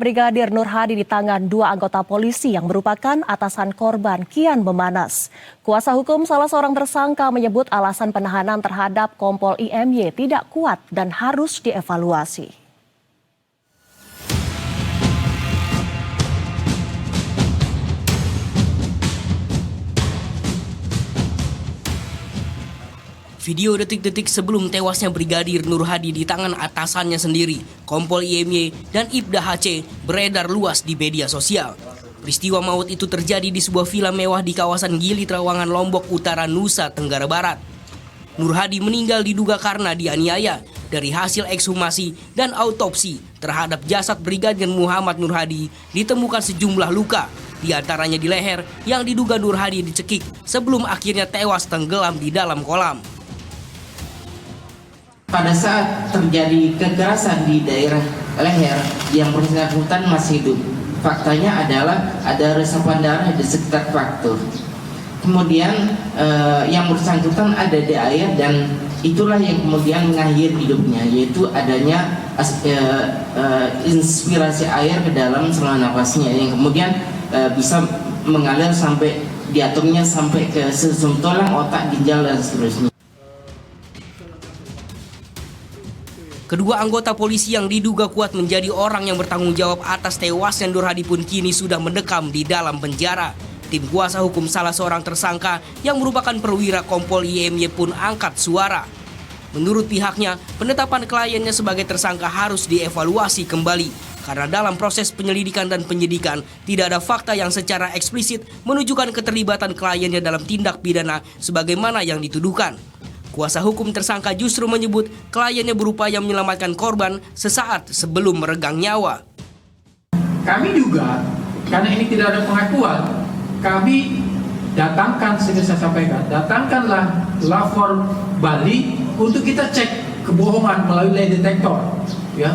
Brigadir Nur Hadi di tangan dua anggota polisi yang merupakan atasan korban kian memanas. Kuasa hukum salah seorang tersangka menyebut alasan penahanan terhadap Kompol IMY tidak kuat dan harus dievaluasi. Video detik-detik sebelum tewasnya Brigadir Nur Hadi di tangan atasannya sendiri, Kompol IMY dan Ibda HC beredar luas di media sosial. Peristiwa maut itu terjadi di sebuah villa mewah di kawasan Gili Trawangan, Lombok Utara, Nusa Tenggara Barat. Nur Hadi meninggal diduga karena dianiaya. Dari hasil ekshumasi dan autopsi terhadap jasad Brigadir Muhammad Nur Hadi ditemukan sejumlah luka, di antaranya di leher yang diduga Nur Hadi dicekik sebelum akhirnya tewas tenggelam di dalam kolam. Pada saat terjadi kekerasan di daerah leher, yang bersangkutan masih hidup. Faktanya adalah ada resapan darah di sekitar fraktur. Kemudian yang bersangkutan ada di air dan itulah yang kemudian mengakhiri hidupnya, yaitu adanya inspirasi air ke dalam saluran nafasnya yang kemudian bisa mengalir sampai diaturnya sampai ke sumsum tulang, otak, ginjal dan seterusnya. Kedua anggota polisi yang diduga kuat menjadi orang yang bertanggung jawab atas tewasnya Nur Hadi pun kini sudah mendekam di dalam penjara. Tim kuasa hukum salah seorang tersangka yang merupakan perwira Kompol IMY pun angkat suara. Menurut pihaknya, penetapan kliennya sebagai tersangka harus dievaluasi kembali karena dalam proses penyelidikan dan penyidikan tidak ada fakta yang secara eksplisit menunjukkan keterlibatan kliennya dalam tindak pidana sebagaimana yang dituduhkan. Kuasa hukum tersangka justru menyebut kliennya berupaya menyelamatkan korban sesaat sebelum meregang nyawa. Kami juga, karena ini tidak ada pengakuan, kami datangkan, seperti saya sampaikan, datangkanlah lapor Bali untuk kita cek kebohongan melalui lie detector, ya,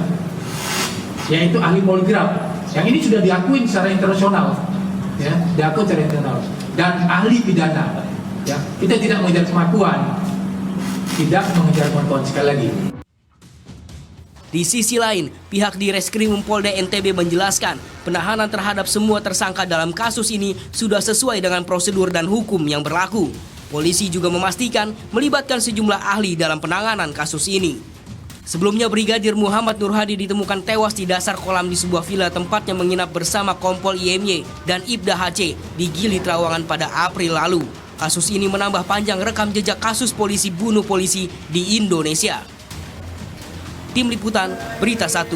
yaitu ahli poligraf. Yang ini sudah diakui secara internasional, ya, diakui secara internasional, dan ahli pidana. Ya, kita tidak mengejar pengakuan, tidak mengejar pengakuan sekali lagi. Di sisi lain, pihak di Reskrim Polda NTB menjelaskan penahanan terhadap semua tersangka dalam kasus ini sudah sesuai dengan prosedur dan hukum yang berlaku. Polisi juga memastikan melibatkan sejumlah ahli dalam penanganan kasus ini. Sebelumnya Brigadir Muhammad Nur Hadi ditemukan tewas di dasar kolam di sebuah villa tempatnya menginap bersama Kompol IMY dan Ibda HC di Gili Trawangan pada April lalu. Kasus ini menambah panjang rekam jejak kasus polisi bunuh polisi di Indonesia. Tim Liputan Berita 1.